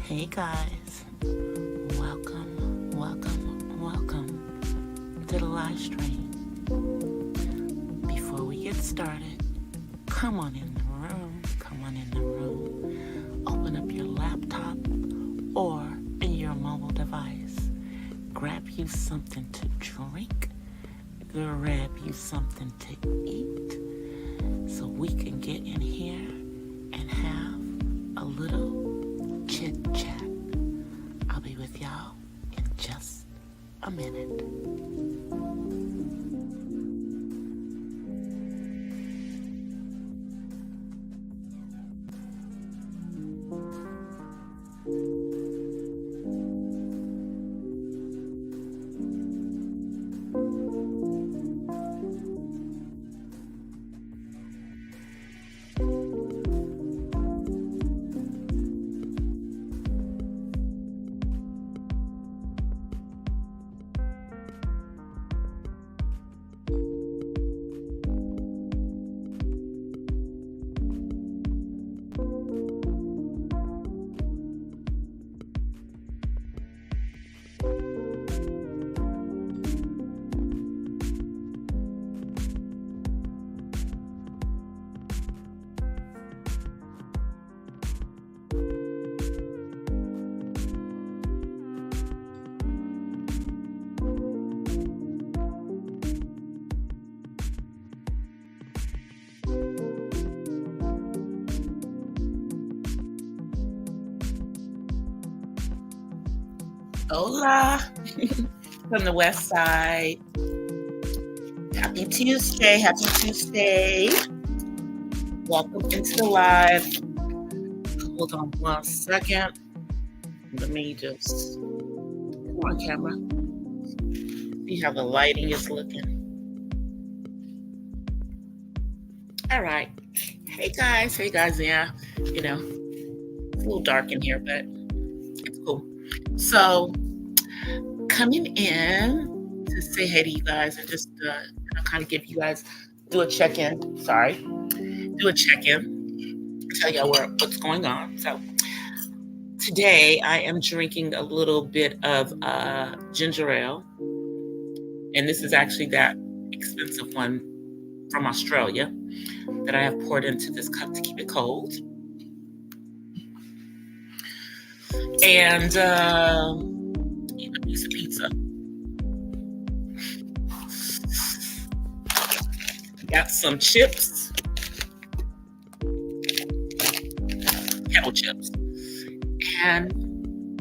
Hey guys, welcome to the live stream. Before we get started, come on in the room, open up your laptop or your mobile device, grab you something to drink, grab you something to eat, so we can get in here and have a little chit chat. I'll be with y'all in just a minute. Hola from the west side. Happy Tuesday. Welcome into the live. Hold on 1 second. Let me just come on camera. See how the lighting is looking. All right. Hey guys. Yeah, it's a little dark in here, but it's cool. So coming in to say hey to you guys and just kind of give you guys, do a check-in, tell y'all what's going on. So today I am drinking a little bit of ginger ale, and this is actually that expensive one from Australia that I have poured into this cup to keep it cold. And eat a piece of pizza. Got some chips, kettle chips, and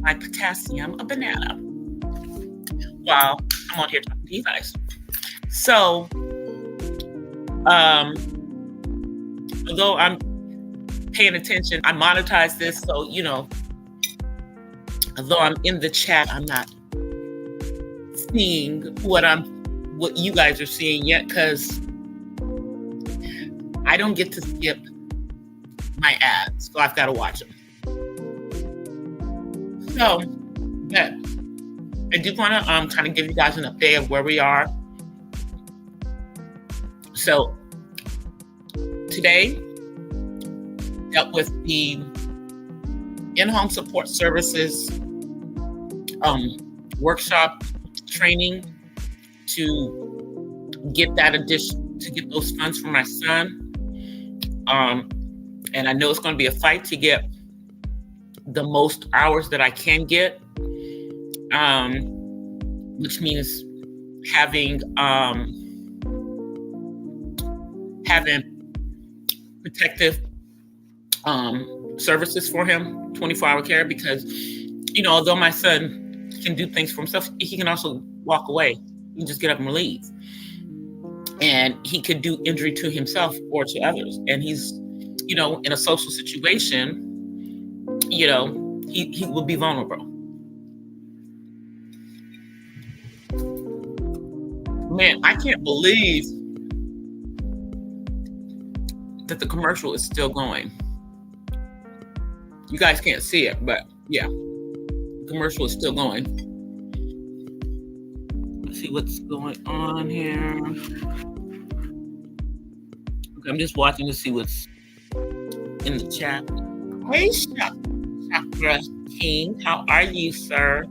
my potassium, a banana, while I'm on here talking to you guys. So, although I'm paying attention, I monetize this, so, although I'm in the chat, I'm not seeing what you guys are seeing yet, because I don't get to skip my ads, so I've got to watch them. So, but I do want to kind of give you guys an update of where we are. So today dealt with the in-home support services workshop training to get those funds for my son. And I know it's going to be a fight to get the most hours that I can get, which means having protective services for him, 24-hour care, because although my son can do things for himself, he can also walk away. He can just get up and leave, and he could do injury to himself or to others. And he's in a social situation, he will be vulnerable. Man, I can't believe that the commercial is still going. You guys can't see it, but yeah, the commercial is still going. Let's see what's going on here. Okay, I'm just watching to see what's in the chat. Hey, Chakra. King. How are you, sir?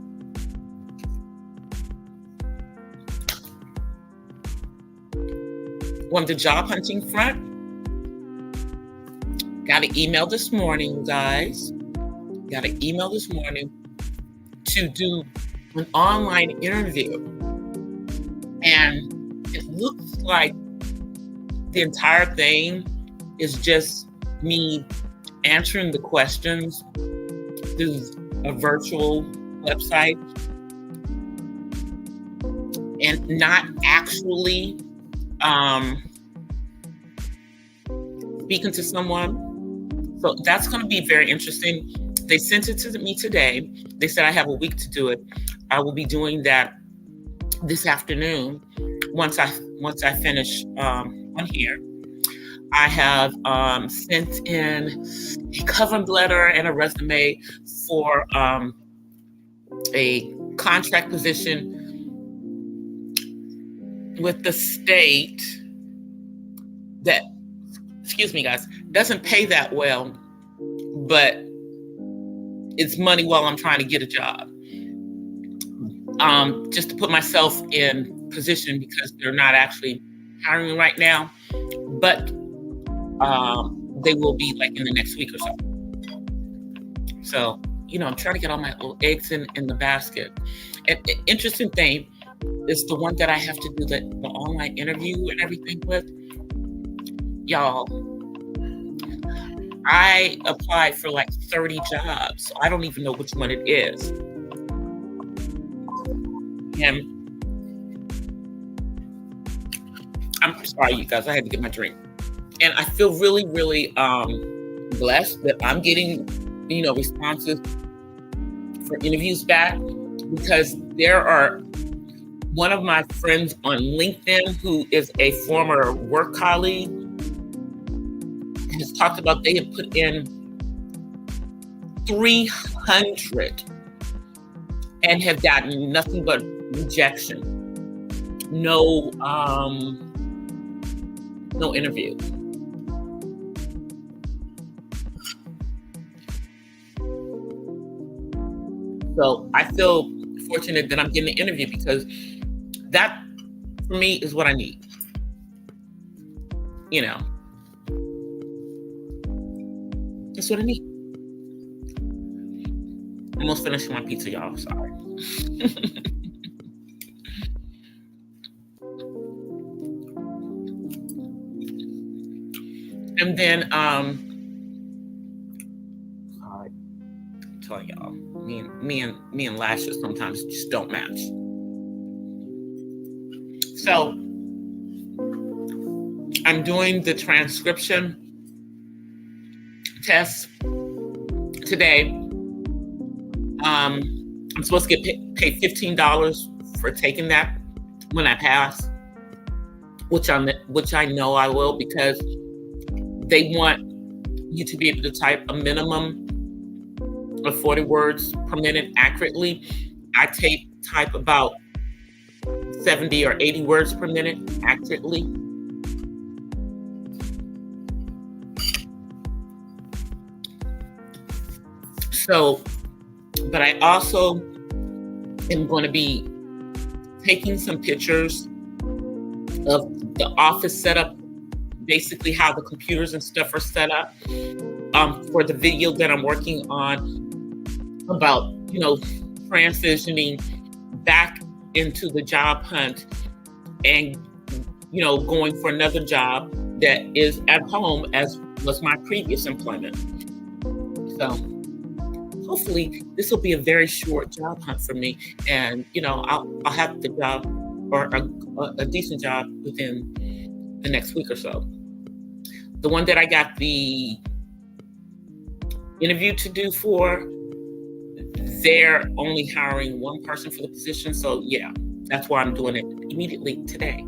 On the job hunting front, got an email this morning, guys. Got an email this morning to do an online interview. And it looks like the entire thing is just me answering the questions through a virtual website and not actually speaking to someone. So that's going to be very interesting. They sent it to me today. They said I have a week to do it. I will be doing that this afternoon once I finish on here. I have sent in a cover letter and a resume for a contract position with the state that, excuse me, guys, doesn't pay that well, but it's money while I'm trying to get a job. Just to put myself in position because they're not actually hiring right now, but they will be like in the next week or so. So, I'm trying to get all my little eggs in the basket. And interesting thing is the one that I have to do the online interview and everything with. Y'all, I applied for like 30 jobs. So I don't even know which one it is. And I'm sorry, you guys, I had to get my drink. And I feel really, really blessed that I'm getting, responses for interviews back, because there are one of my friends on LinkedIn who is a former work colleague has talked about they had put in 300 and have gotten nothing but rejection. No interview. So I feel fortunate that I'm getting an interview, because that, for me, is what I need. That's what I need. I'm almost finishing my pizza, y'all. Sorry. And then, sorry, I'm telling y'all, me and lashes sometimes just don't match. So I'm doing the transcription test today. I'm supposed to get paid $15 for taking that when I pass, which I know I will, because they want you to be able to type a minimum of 40 words per minute accurately. I type about 70 or 80 words per minute accurately. So, but I also am going to be taking some pictures of the office setup, basically how the computers and stuff are set up, for the video that I'm working on about, transitioning back into the job hunt and, going for another job that is at home, as was my previous employment. So hopefully this will be a very short job hunt for me, and I'll have the job, or a decent job, within the next week or so. The one that I got the interview to do for, they're only hiring one person for the position. So yeah, that's why I'm doing it immediately today.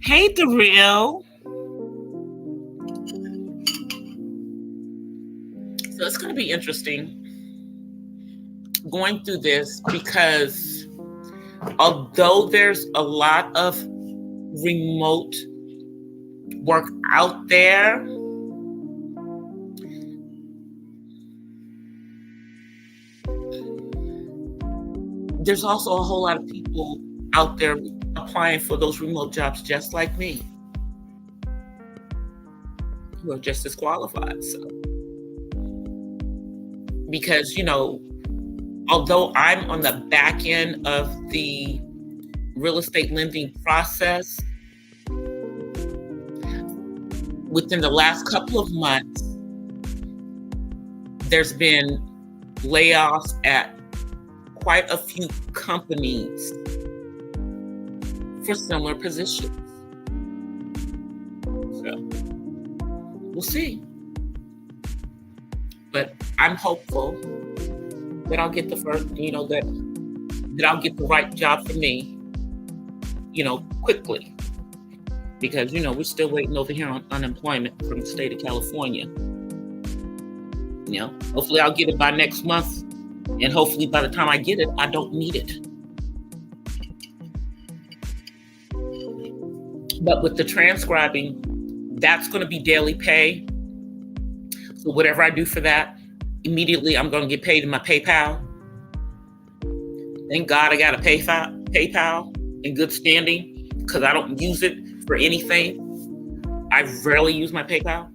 Hey, The Real. So it's going to be interesting going through this, because although there's a lot of remote work out there, there's also a whole lot of people out there applying for those remote jobs just like me, who are just as qualified. So, because, although I'm on the back end of the real estate lending process, within the last couple of months, there's been layoffs at quite a few companies for similar positions. So we'll see. But I'm hopeful that I'll get the first, that I'll get the right job for me, quickly. Because, we're still waiting over here on unemployment from the state of California. Hopefully I'll get it by next month. And hopefully by the time I get it, I don't need it. But with the transcribing, that's going to be daily pay. So whatever I do for that, immediately I'm going to get paid in my PayPal. Thank God I got a PayPal in good standing, because I don't use it for anything. I rarely use my PayPal.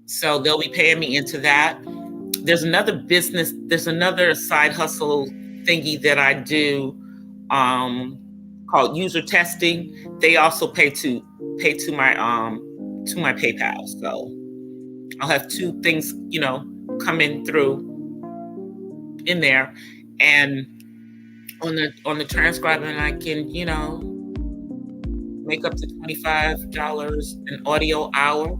So they'll be paying me into that. There's another side hustle thingy that I do called user testing. They also pay to my PayPal. So I'll have two things, coming through in there. And on the transcribing, I can, make up to $25 an audio hour.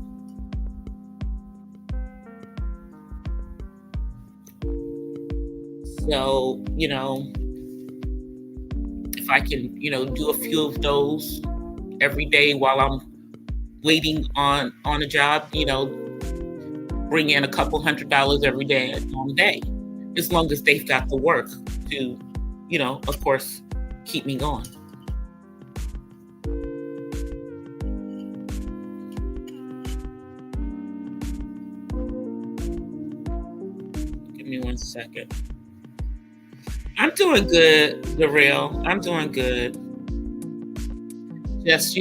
So, if I can, do a few of those every day while I'm waiting on a job, bring in a couple $100 every day on the day, as long as they've got the work to, of course, keep me going. Give me 1 second. I'm doing good, Darrell. I'm doing good. Just,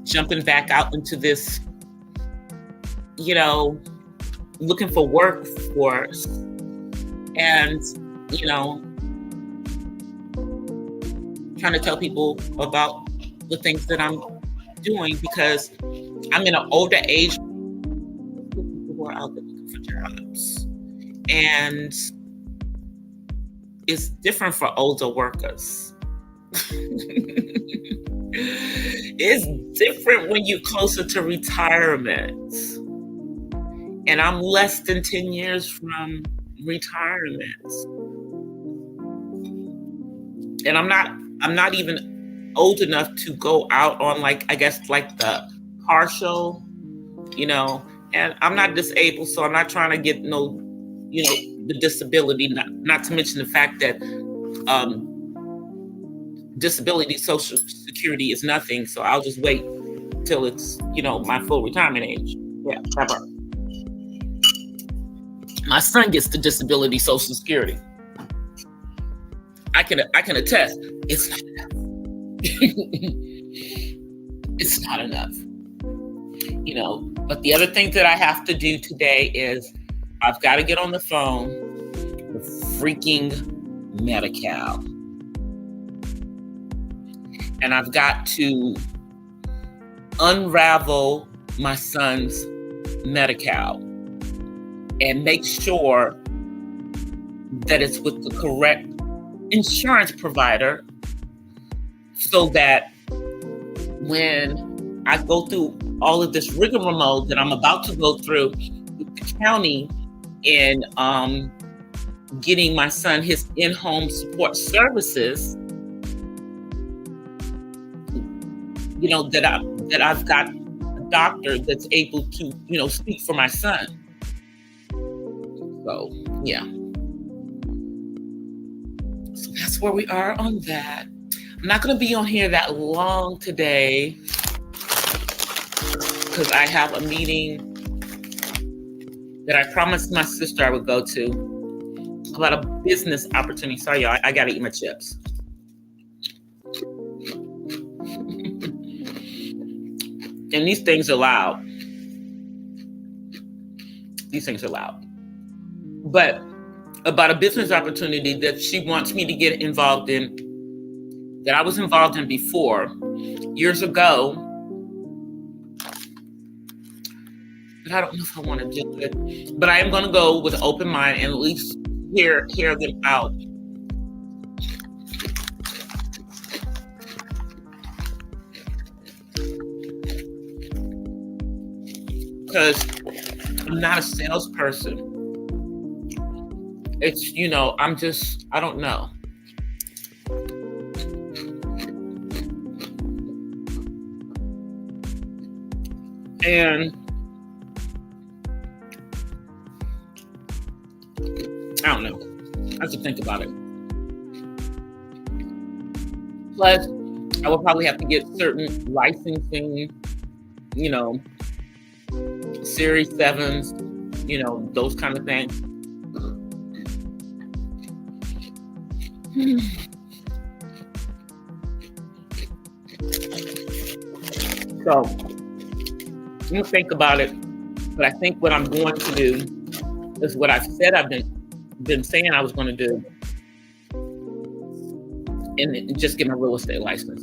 jumping back out into this, looking for workforce, and, trying to tell people about the things that I'm doing, because I'm in an older age. People who are out there looking for jobs. And it's different for older workers. It's different when you're closer to retirement. And I'm less than 10 years from retirement. And I'm not even old enough to go out on the partial, and I'm not disabled, so I'm not trying to get the disability, not to mention the fact that disability Social Security is nothing. So I'll just wait till it's, my full retirement age. Yeah, clever. My son gets the disability Social Security. I can attest, it's not enough. It's not enough. But the other thing that I have to do today is I've got to get on the phone with freaking Medi-Cal. And I've got to unravel my son's Medi-Cal and make sure that it's with the correct insurance provider, so that when I go through all of this rigmarole that I'm about to go through with the county in getting my son his in-home support services, that I've got a doctor that's able to, speak for my son. So, yeah. So that's where we are on that. I'm not going to be on here that long today, because I have a meeting that I promised my sister I would go to about a business opportunity. Sorry, y'all, I gotta eat my chips. And these things are loud. But about a business opportunity that she wants me to get involved in, that I was involved in before, years ago. But I don't know if I want to do it. But I am going to go with an open mind and at least hear them out. Because I'm not a salesperson. It's, I don't know. And I don't know. I have to think about it. Plus, I will probably have to get certain licensing, Series 7s, those kind of things. So, I'm going to think about it. But I think what I'm going to do is what I've said I've been saying I was going to do. And just get my real estate license.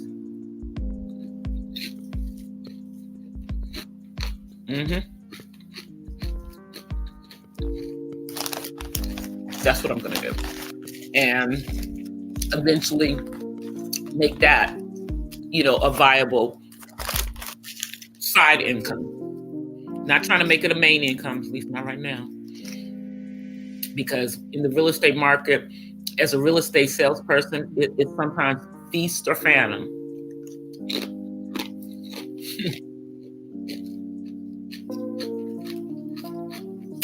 That's what I'm going to do. And eventually make that, a viable side income. Not trying to make it a main income, at least not right now. Because in the real estate market, as a real estate salesperson, it's sometimes feast or famine.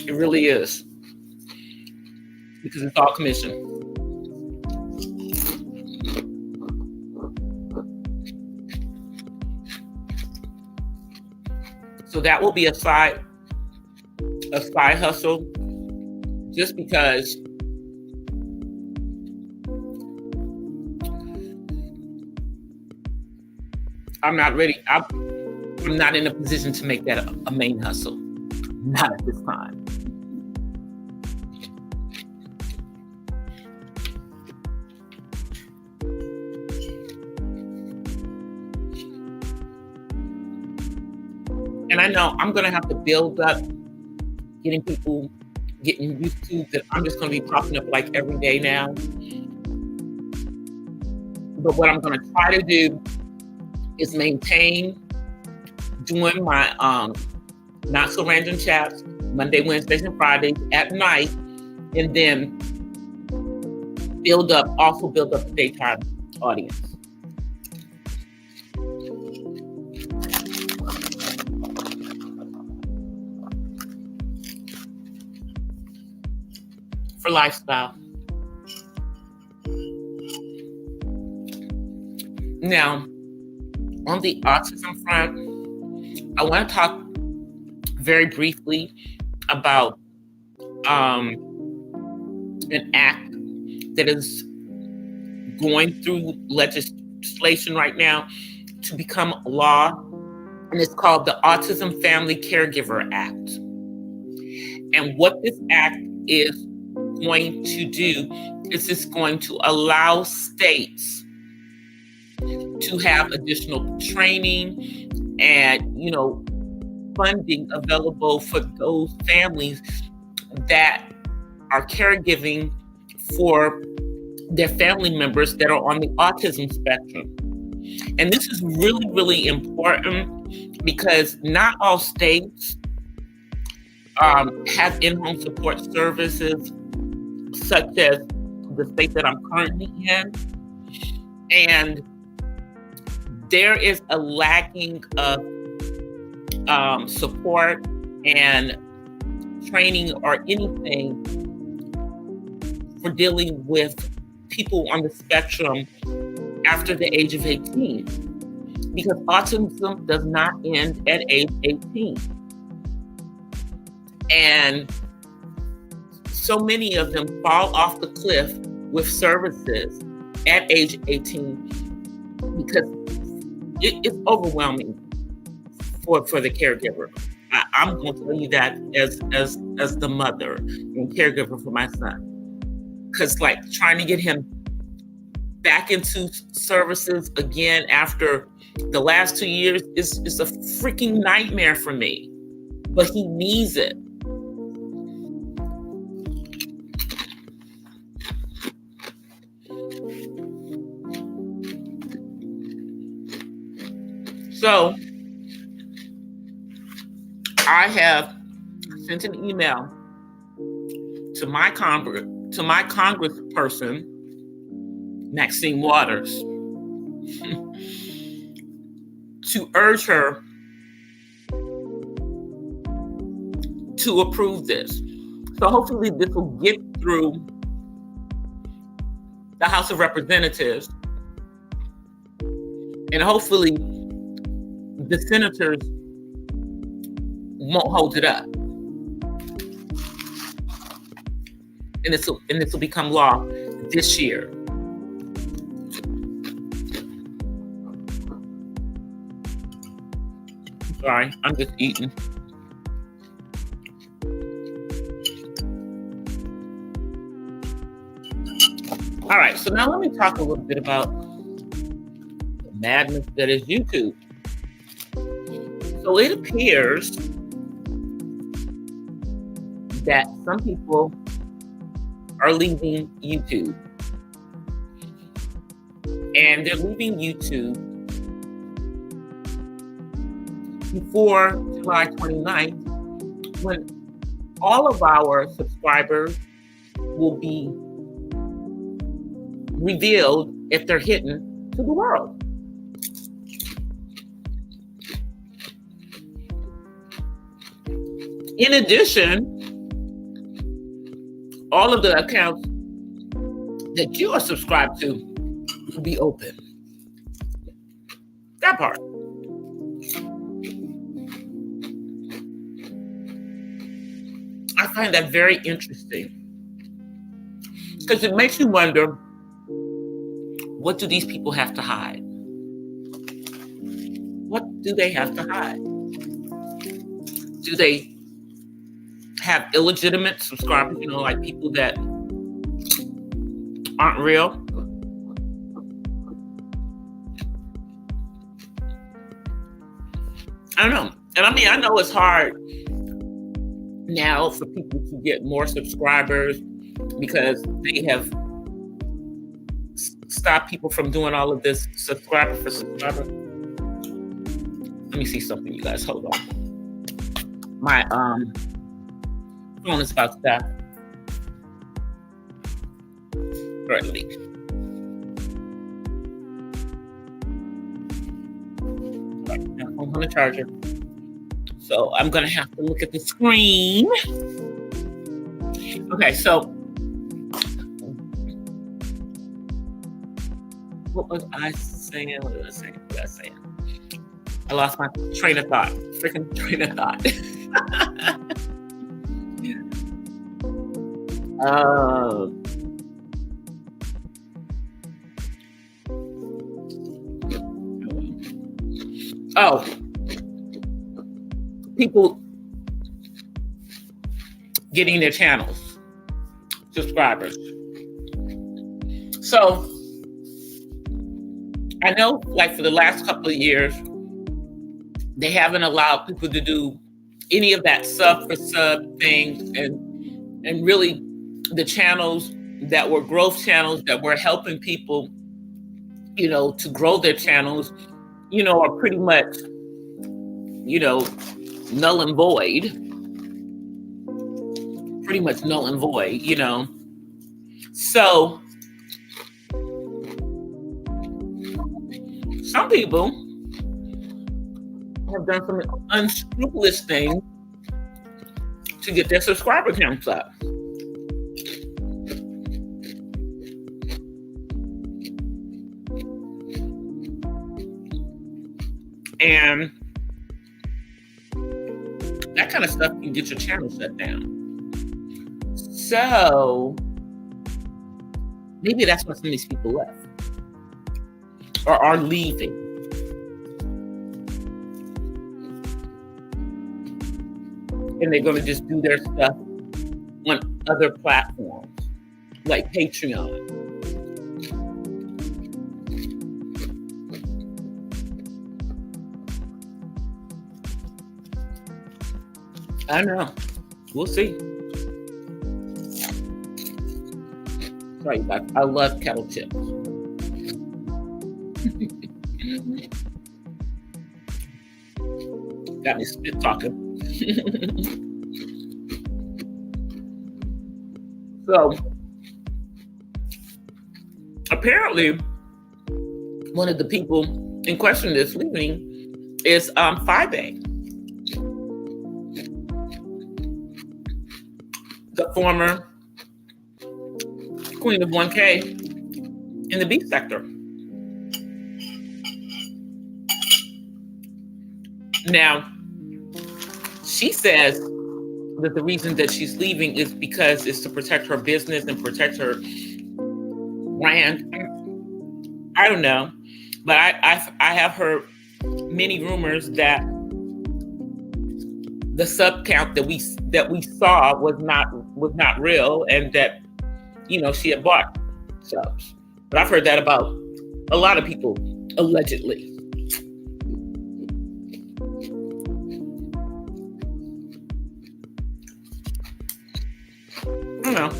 It really is. Because it's all commission. So that will be a side hustle, just because I'm not ready. I'm not in a position to make that a main hustle. Not at this time. And I know I'm going to have to build up getting used to that I'm just going to be popping up like every day now. But what I'm going to try to do is maintain doing my not so random chats Monday, Wednesdays, and Fridays at night, and then build up the daytime audience. For lifestyle. Now, on the autism front, I want to talk very briefly about an act that is going through legislation right now to become law, and it's called the Autism Family Caregiver Act. And what this act is going to do is it's going to allow states to have additional training and, funding available for those families that are caregiving for their family members that are on the autism spectrum. And this is really, really important because not all states have in-home support services, such as the state that I'm currently in. And there is a lacking of support and training or anything for dealing with people on the spectrum after the age of 18, because autism does not end at age 18. And so many of them fall off the cliff with services at age 18 because it's overwhelming for the caregiver. I'm going to tell you that as the mother and caregiver for my son, because like trying to get him back into services again after the last 2 years is a freaking nightmare for me. But he needs it. So I have sent an email to my congressperson, Maxine Waters, to urge her to approve this. So hopefully this will get through the House of Representatives, and hopefully the senators won't hold it up. And this will become law this year. Sorry, I'm just eating. All right, so now let me talk a little bit about the madness that is YouTube. So it appears that some people are leaving YouTube. And they're leaving YouTube before July 29th, when all of our subscribers will be revealed if they're hidden to the world. In addition, all of the accounts that you are subscribed to will be open. That part. I find that very interesting because it makes you wonder, what do these people have to hide? What do they have to hide? Do they have illegitimate subscribers, like people that aren't real? I don't know. And I know it's hard now for people to get more subscribers because they have stopped people from doing all of this subscriber for subscriber. Let me see something, you guys. Hold on. My phone is about to die. All right, leak. All right, now I'm on the charger. So I'm going to have to look at the screen. Okay, so what was I saying? What was I saying? I lost my train of thought. Freaking train of thought. People getting their channels, subscribers. So I know, like, for the last couple of years, they haven't allowed people to do any of that sub for sub things, and really the channels that were growth channels that were helping people, to grow their channels, are pretty much, null and void. Pretty much null and void, So some people have done some unscrupulous things to get their subscriber counts up. And that kind of stuff can get your channel shut down. So maybe that's why some of these people left or are leaving. And they're going to just do their stuff on other platforms like Patreon. I don't know. We'll see. Sorry, guys. I love kettle chips. Got me spit talking. So, apparently, one of the people in question that's leaving is 5A. The former queen of 1K in the beef sector. Now, she says that the reason that she's leaving is because it's to protect her business and protect her brand. I don't know, but I have heard many rumors that the sub count that we saw was not real, and that she had bought subs. But I've heard that about a lot of people, allegedly. I don't know.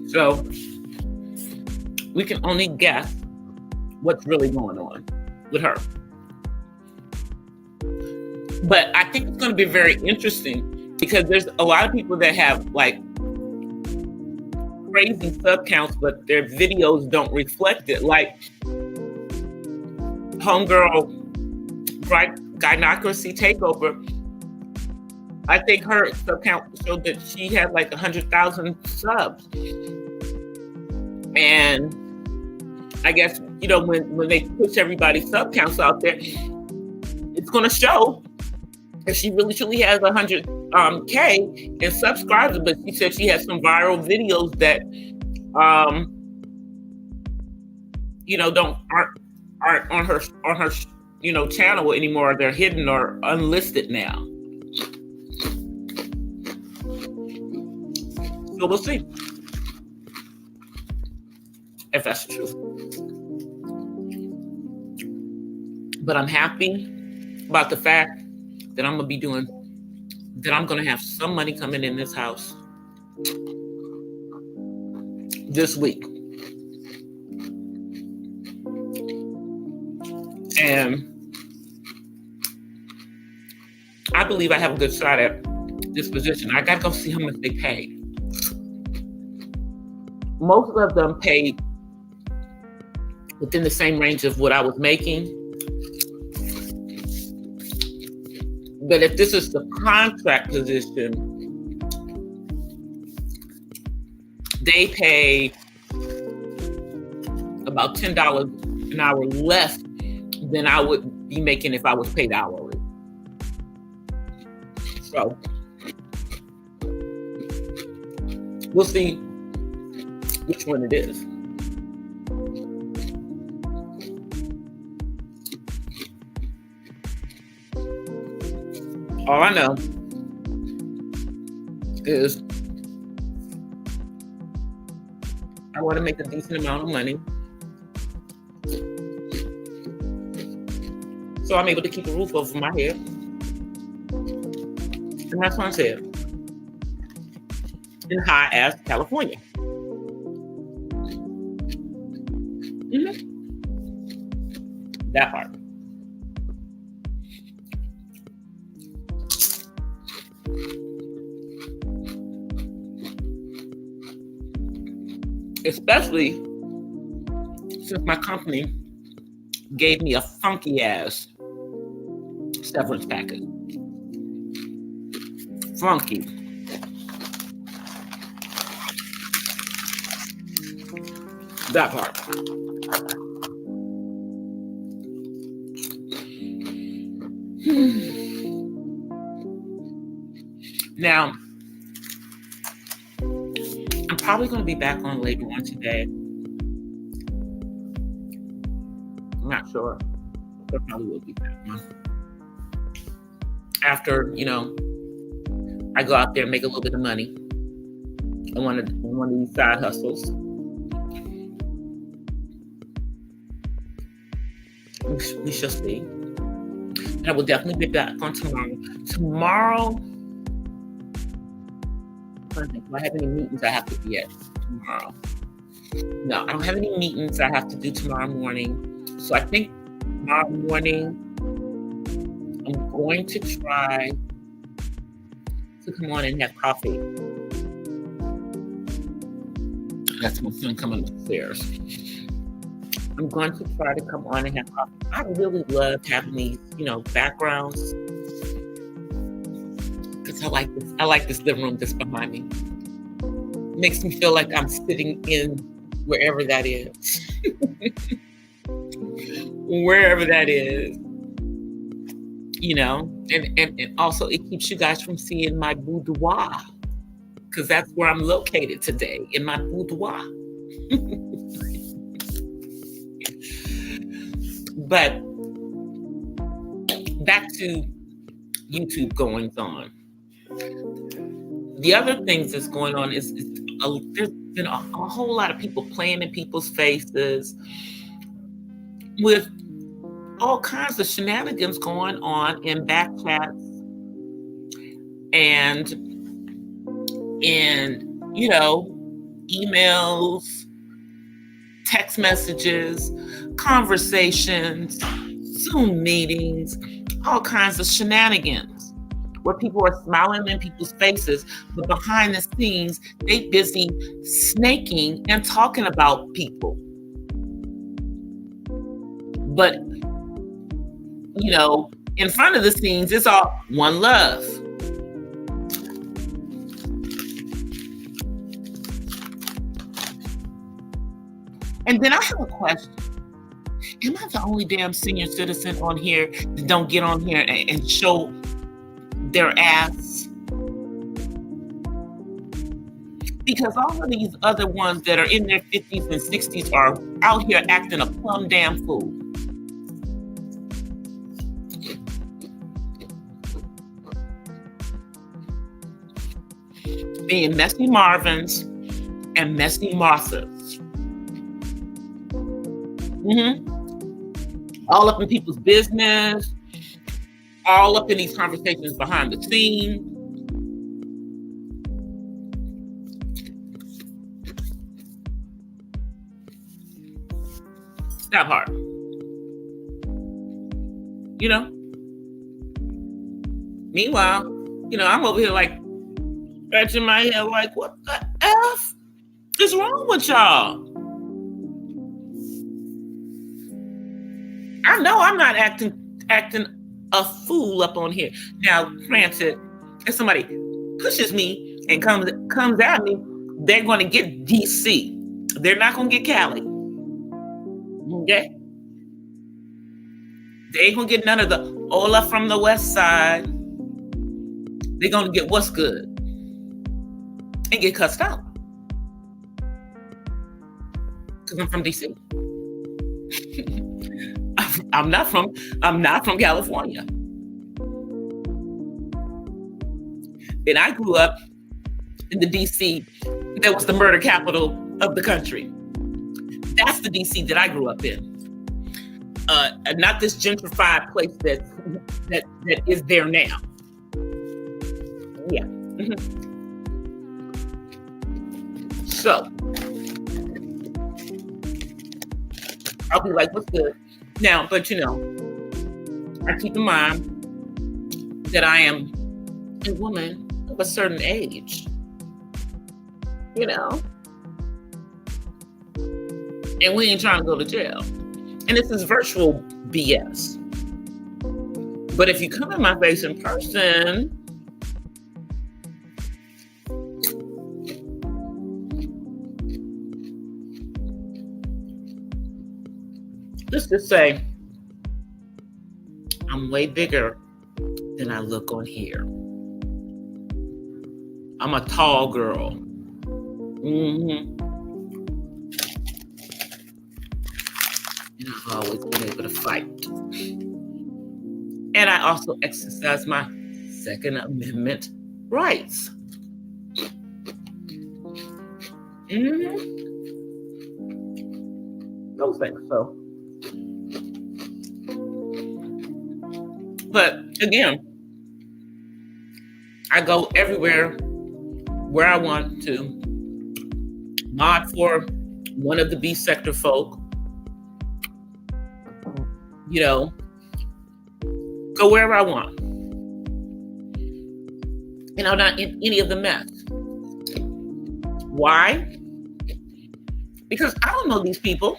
So we can only guess what's really going on with her. But I think it's going to be very interesting because there's a lot of people that have like crazy sub counts, but their videos don't reflect it. Like Homegirl Gynocracy Takeover, I think her sub count showed that she had like 100,000 subs. And I guess, when they push everybody's sub counts out there, it's going to show that she really truly has 100K in subscribers. But she said she has some viral videos that, aren't on her channel anymore. They're hidden or unlisted now. So we'll see if that's the truth. But I'm happy about the fact that I'm going to have some money coming in this house this week. And I believe I have a good shot at this position. I got to go see how much they pay. Most of them paid within the same range of what I was making. But if this is the contract position, they pay about $10 an hour less than I would be making if I was paid hourly. So we'll see which one it is. All I know is I want to make a decent amount of money, so I'm able to keep a roof over my head. And that's what I said. In high-ass California. That part. Especially since my company gave me a funky ass severance package. Funky. That part. Now, probably going to be back on later on today. I'm not sure. But probably will be back on. After, I go out there and make a little bit of money on one of these side hustles. We shall see. And I will definitely be back on tomorrow. Do I have any meetings I have to be at tomorrow? No, I don't have any meetings I have to do tomorrow morning. So I think tomorrow morning I'm going to try to come on and have coffee. That's my son coming upstairs. I'm going to try to come on and have coffee. I really love having these, backgrounds. Because I like this living room that's behind me. It makes me feel like I'm sitting in wherever that is. Wherever that is. And also it keeps you guys from seeing my boudoir. Because that's where I'm located today, in my boudoir. But back to YouTube goings on. The other things that's going on is there's been a whole lot of people playing in people's faces with all kinds of shenanigans going on in back chats and in, emails, text messages, conversations, Zoom meetings, all kinds of shenanigans where people are smiling in people's faces, but behind the scenes, they busy snaking and talking about people. But, in front of the scenes, it's all one love. And then I have a question. Am I the only damn senior citizen on here that don't get on here and show their ass? Because all of these other ones that are in their 50s and 60s are out here acting a plumb damn fool. Being messy Marvins and messy Marthas. All up in people's business, all up in these conversations behind the scenes. That hard. Meanwhile, I'm over here like scratching my head like, what the F is wrong with y'all? I know I'm not acting a fool up on here. Now, granted, if somebody pushes me and comes at me, they're going to get DC. They're not going to get Cali. Okay? They ain't going to get none of the Ola from the West Side. They're going to get what's good and get cussed out. Because I'm from DC. I'm not from California. And I grew up in the DC that was the murder capital of the country. That's the DC that I grew up in. Not this gentrified place that is there now. Yeah. So I'll be like, what's good? Now, but I keep in mind that I am a woman of a certain age, and we ain't trying to go to jail. And this is virtual BS. But if you come in my face in person, let's just say I'm way bigger than I look on here. I'm a tall girl. Mm-hmm. And I've always been able to fight. And I also exercise my Second Amendment rights. Mm-hmm. Those things. So, but again, I go everywhere where I want to. Mod for one of the B sector folk. You know, go wherever I want. And I'm not in any of the mess. Why? Because I don't know these people.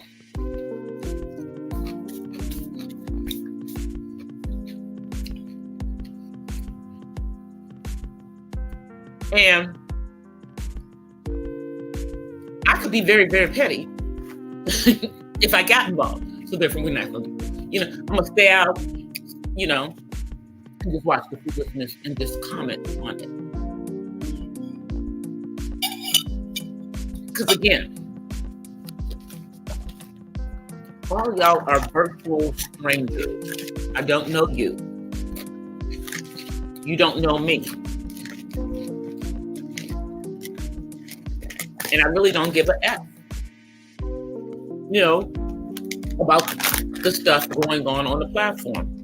And I could be very, very petty if I got involved. So therefore, we're not going to, I'm going to stay out, and just watch the foolishness and just comment on it. Because again, all y'all are virtual strangers. I don't know you. You don't know me. And I really don't give a F, about the stuff going on the platform.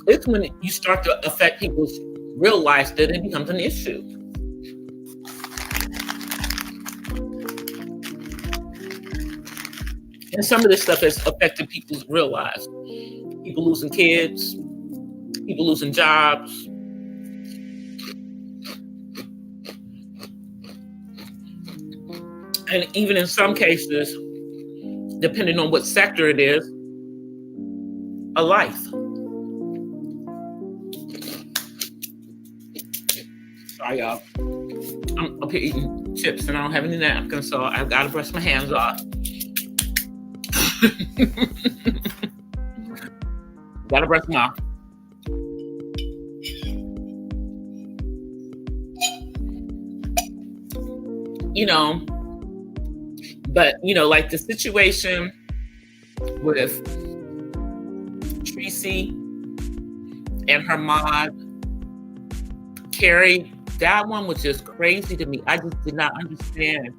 It's when you start to affect people's real lives that it becomes an issue. And some of this stuff has affected people's real lives. People losing kids, people losing jobs. And even in some cases, depending on what sector it is, a life. Sorry, y'all. I'm up here eating chips and I don't have any napkins, so I've got to brush my hands off. Got to brush them off. But, like the situation with Tracy and her mod, Carrie, that one was just crazy to me. I just did not understand.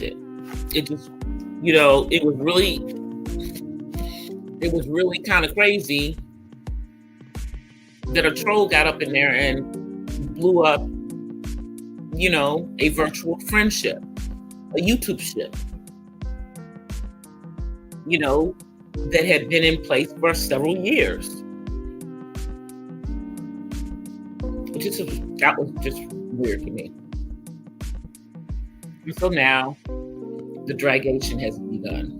It. It just, it was really kind of crazy that a troll got up in there and blew up, a virtual friendship, a YouTube ship, that had been in place for several years. That was just weird to me. And so now the dragation has begun.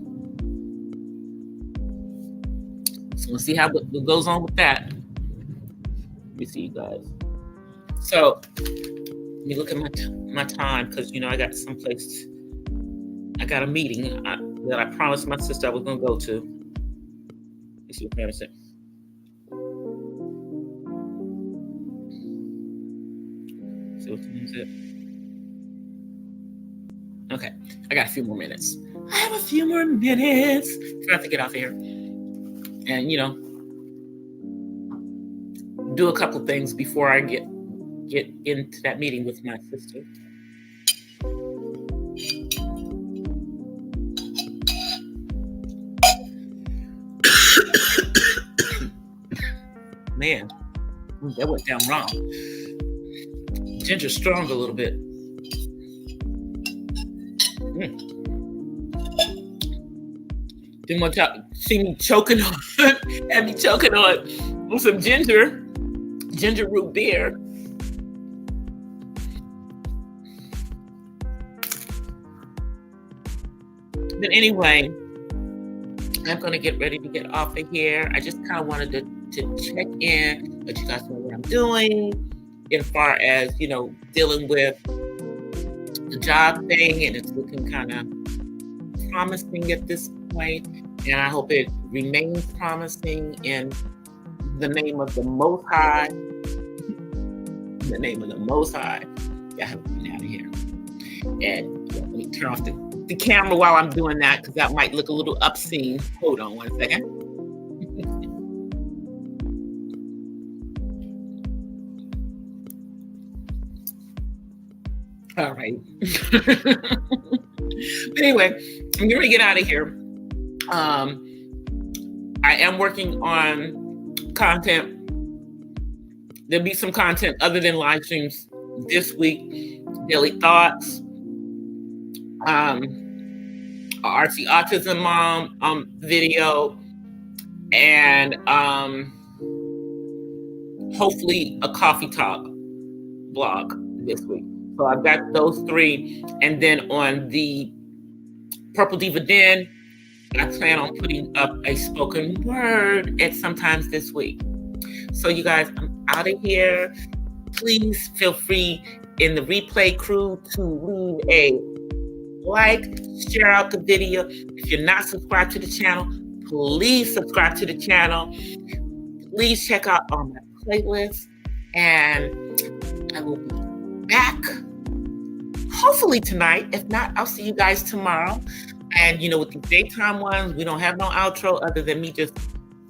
So we'll see what goes on with that. Let me see, you guys. So let me look at my time because I got someplace. I got a meeting that I promised my sister I was going to go to. Let's see what I'm saying. See what time is it? Okay, I got a few more minutes. I have a few more minutes. Trying to get off here, and do a couple things before I get into that meeting with my sister. Man, that went down wrong. Ginger strong a little bit. Didn't want to see me choking on, had me choking on some ginger root beer. But anyway, I'm going to get ready to get off of here. I just kind of wanted to check in, let you guys know what I'm doing as far as, dealing with the job thing. And it's looking kind of promising at this point. And I hope it remains promising in the name of the Most High. In the name of the Most High. Y'all have been out of here. And let me turn off the camera while I'm doing that, because that might look a little obscene. Hold on one second. All right. But anyway, I'm going to get out of here. I am working on content. There'll be some content other than live streams this week. Daily thoughts. RC Autism Mom video. And hopefully a coffee talk blog this week. So I've got those 3. And then on the Purple Diva Den, I plan on putting up a spoken word at sometimes this week. So you guys, I'm out of here. Please feel free in the replay crew to leave a like, share out the video. If you're not subscribed to the channel, please subscribe to the channel. Please check out all my playlists. And I will be back hopefully tonight. If not, I'll see you guys tomorrow. And you know, with the daytime ones, we don't have no outro other than me just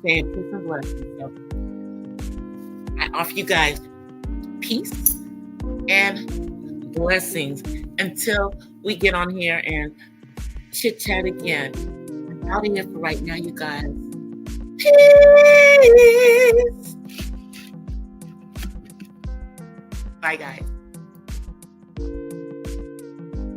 saying peace and blessings. So I offer you guys peace and blessings until we get on here and chit chat again. I'm out of here for right now, you guys. Peace. Bye, guys.